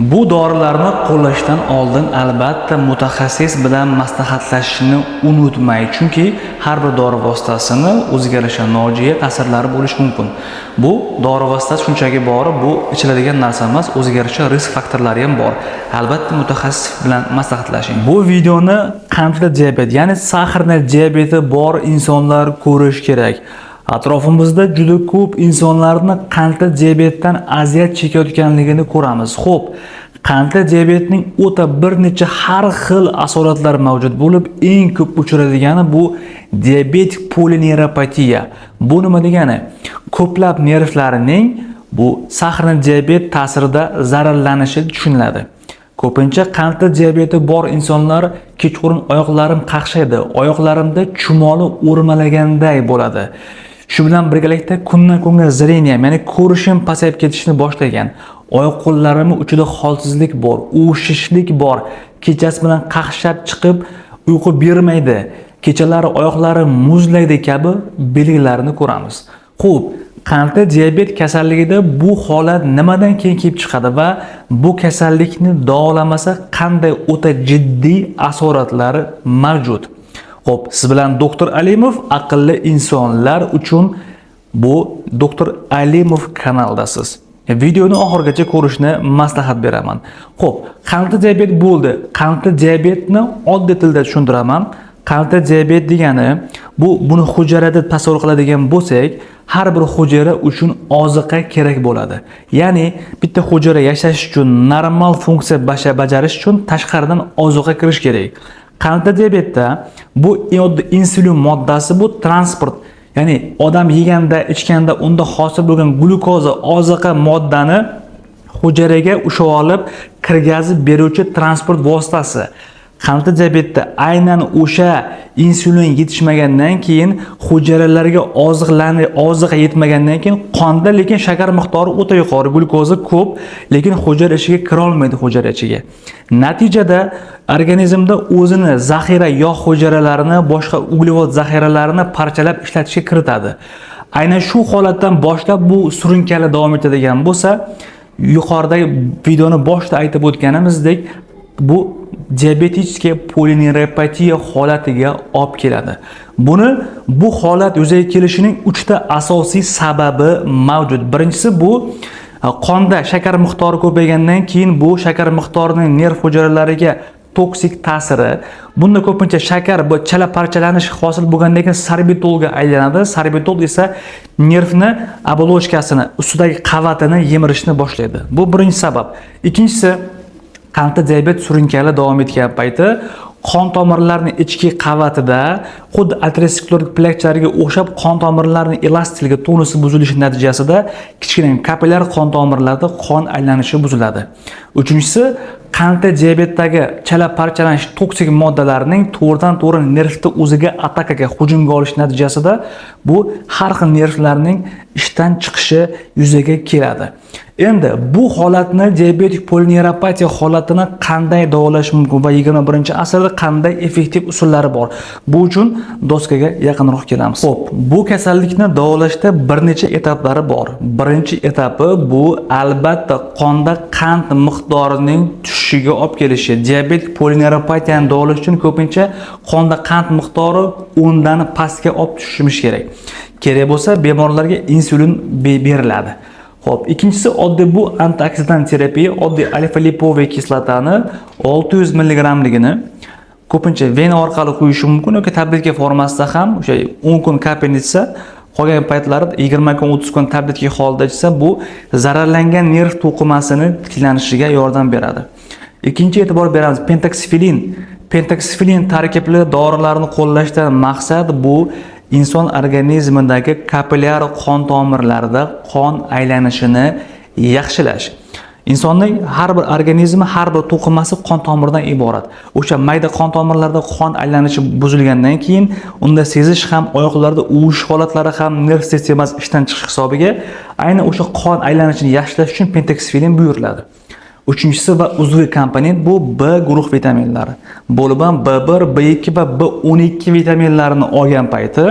Bu dorilarni qo'llashdan oldin albatta mutaxassis bilan maslahatlashishni unutmang, chunki har bir dori vositasini o'ziga yarasha nojo'ya ta'sirlari bo'lishi mumkin. Bu dori vositasi shunchaki bor, bu ichiladigan narsa emas, o'ziga yarasha risk faktorlari ham bor. Albatta mutaxassis bilan maslahatlashing. Bu videoni qandli diabet, ya'ni saharni diabeti bor insonlar ko'rish kerak. Atrofimizda juda ko'p insonlarni qandli diabetdan aziyat chekayotganligini ko'ramiz. Xo'p, qandli diabetning o'ta bir necha har xil asoratlari mavjud bo'lib, eng ko'p uchradigani bu diabetik polineuropatiya. Bu nima degani? Ko'plab nervlarining bu saharni diabet ta'sirida zararlanishi tushuniladi. Ko'pincha qandli diabeti bor insonlar kechqurun oyoqlarim qaqshaydi, oyoqlarimda chumoli o'rmalaganday bo'ladi. Shu bilan birgalikda kundan kunga zreniya, ya'ni ko'rishim pasayib ketishni boshlagan. Oyoq qo'llarimning uchida holsizlik bor, uvishishlik bor. Kechasi bilan qaqshab chiqib uyqu bermaydi. Kechalari oyoqlarim muzlaydi kabi belgilarni ko'ramiz. Xo'p, qandli diabet kasalligida bu holat nimadan keyin kelib chiqadi va bu kasallikni davolamasa qanday o'ta jiddiy asoratlari mavjud? Xo'p, siz bilan doktor Alimov, aqlli insonlar uchun bu doktor Alimov kanaldasiz. Videoni oxirigacha ko'rishni maslahat beraman. Xo'p, qandli diabet bo'ldi. Qandli diabetni oddiy tilda tushuntiraman. Qandli diabet degani buni hujayrada tasavvur qiladigan bo'lsak, har bir hujayra uchun oziqa kerak bo'ladi. Ya'ni bitta hujayra yashash uchun, normal funksiya bajarish uchun tashqaridan oziqa kirish kerak. Qandli diabetda bu insulin moddasi bu transport, ya'ni odam yeganda, ichganda unda hosil bo'lgan glyukoza, oziqa moddani hujayraga ushib olib, kirgazib beruvchi transport vositasi. Qandli diabetda aynan o'sha insulin yetishmagandan keyin hujayralarga oziqa yetmagandan keyin qonda lekin shakar miqdori o'ta yuqori, glyukoza ko'p, lekin hujayra ichiga kira olmaydi hujayra ichiga. Natijada organizmda o'zini zaxira yog' hujayralarini, boshqa uglevod zaxiralarini parchalab ishlatishga kiritadi. Aynan shu holatdan boshlab bu surunkali davom etadigan bo'lsa, yuqoridagi videoni boshida aytib o'tganimizdek, bu diabetik polineuropatiya holatiga olib keladi. Bu holat yuzaga kelishining 3 ta asosiy sababi mavjud. Birinchisi bu qonda shakar miqdori ko'paygandan keyin bu shakar miqdorining nerv hujayralariga toksik ta'siri. Bunda ko'pincha shakar chala parchalanish hosil bo'lgandan keyin sorbitolga aylanadi. Sorbitol esa nervni obolochkasini, ustidagi qavatini yemirishni boshlaydi. Bu birinchi sabab. Ikkinchisi, qandli diabet surunkali davom etgan payti qon tomirlarining ichki qavatida xuddi ateroskleroz plakchalariga o'xshab qon tomirlarining elastiligi, tonusi buzilishi natijasida kichkina kapillyar qon tomirlarida qon aylanishi buziladi. Uchinchisi, qandli diabetdagi chala parchalanish toksik moddalarning to'g'ridan-to'g'ri nervda o'ziga atakaga, hujumga olish natijasida bu har xil nervlarning ishdan chiqishi yuzaga keladi. Endi bu holatni, diabetik polineuropatiya holatini qanday davolash mumkin va 21-asrda qanday effektiv usullari bor? Bu uchun doskaga yaqinroq kelamiz. Xo'p, bu kasallikni davolashda bir necha etaplari bor. Birinchi etapi bu albatta qonda qand miqdorining tushishiga olib kelishi. Diabetik polineuropatiyani davolash uchun ko'pincha qonda qand miqdori 10 dan pastga olib tushishimiz kerak. Kerak bo'lsa, bemorlarga insulin beriladi. Xo'p, ikkinchisi oddiy bu antioksidant terapiya, oddiy alfa-lipoviy kislotani 600 mg ligini ko'pincha vena orqali quyish mumkin yoki tabletka formasida ham o'sha 10 kun kapelni ichsa, qolgan paytlarida 20 kun, 30 kun tabletka holida ichsa, bu zararlangan nerv to'qimasini tiklanishiga yordam beradi. Ikkinchi e'tibor beramiz, pentaksifilin. Pentaksifilin tarkibli dorilarni qo'llashdan maqsad bu inson organizmidagi kapillyar qon tomirlarida qon aylanishini yaxshilash. Insonning har bir organizmi, har bir to'qimasi qon tomiridan iborat. O'sha mayda qon tomirlarda qon aylanishi buzilgandan keyin unda sezish ham, oyoqlarda uvish holatlari ham, nerv sistemasi ishdan chiqish hisobiga aynan o'sha qon aylanishini yaxshilash uchun pentaksifilin buyuriladi. Uchinchisi va uzviy komponent bu B guruh vitaminlari. Bo'lib ham B1, B2 va B12 vitaminlarini olgan payti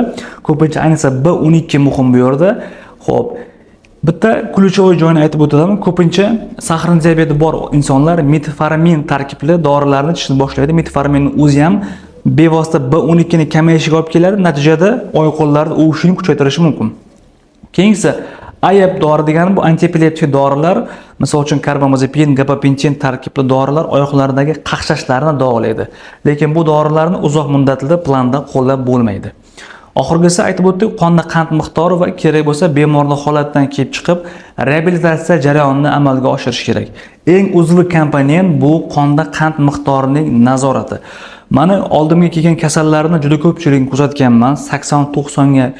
ko'pincha ayniqsa B12 muhim bu yerda. Xo'p, Bitta ключевой joyini aytib o'taman. Ko'pincha sahrin diabeti bor insonlar metformin tarkibli dorilarni ichishni boshlaydi. Metforminning o'zi ham bevosita B12 ni kamayishiga olib keladi. Natijada oyoq-qo'llarni uvishini kuchaytirishi mumkin. Keyingi AYEP dori degani bu antiepileptik dorilar, misol uchun karbamazepin, gabapentin tarkibli dorilar oyoqlardagi qaqshashlarni davolaydi. Lekin bu dorilarni uzoq muddatli planda qo'llab bo'lmaydi. Oxirgisi aytib o'tdik, qonda qand miqdori va kerak bo'lsa bemorni holatdan kelib chiqib, reabilitatsiya jarayonini amalga oshirish kerak. Eng uzviy komponent bu qonda qand miqdorining nazorati. Mana oldimga kelgan kasallarni juda ko'pchilikni kuzatganman. 80-90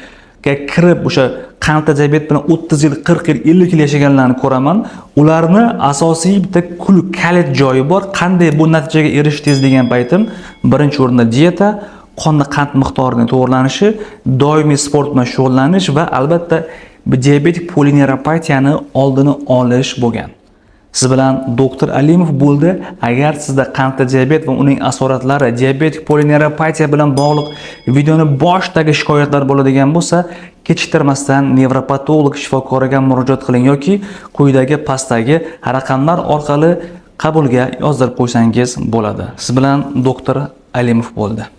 ga kirib o'sha qandli diabet bilan 30 yil, 40 yil, 50 yil yashaganlarni ko'raman. Ularni asosiy bitta kalit joyi bor. Qanday bu natijaga erishdingiz degan paytim, birinchi o'rinda dieta, qonda qand miqdorining to'g'rilanishi, doimiy sport bilan shug'ullanish va albatta diabetik polineuropatiyani oldini olish bo'lgan. Siz bilan doktor Alimov bo'ldi. Agar sizda qandli diabet va uning asoratlari, diabetik polineuropatiya bilan bog'liq videoni boshidagi shikoyatlar bo'ladigan bo'lsa, kechiktirmasdan nevropatolog shifokoriga murojaat qiling yoki quyidagi pastdagi raqamlar orqali qabulga yozdirib qo'ysangiz bo'ladi. Siz bilan doktor Alimov bo'ldi.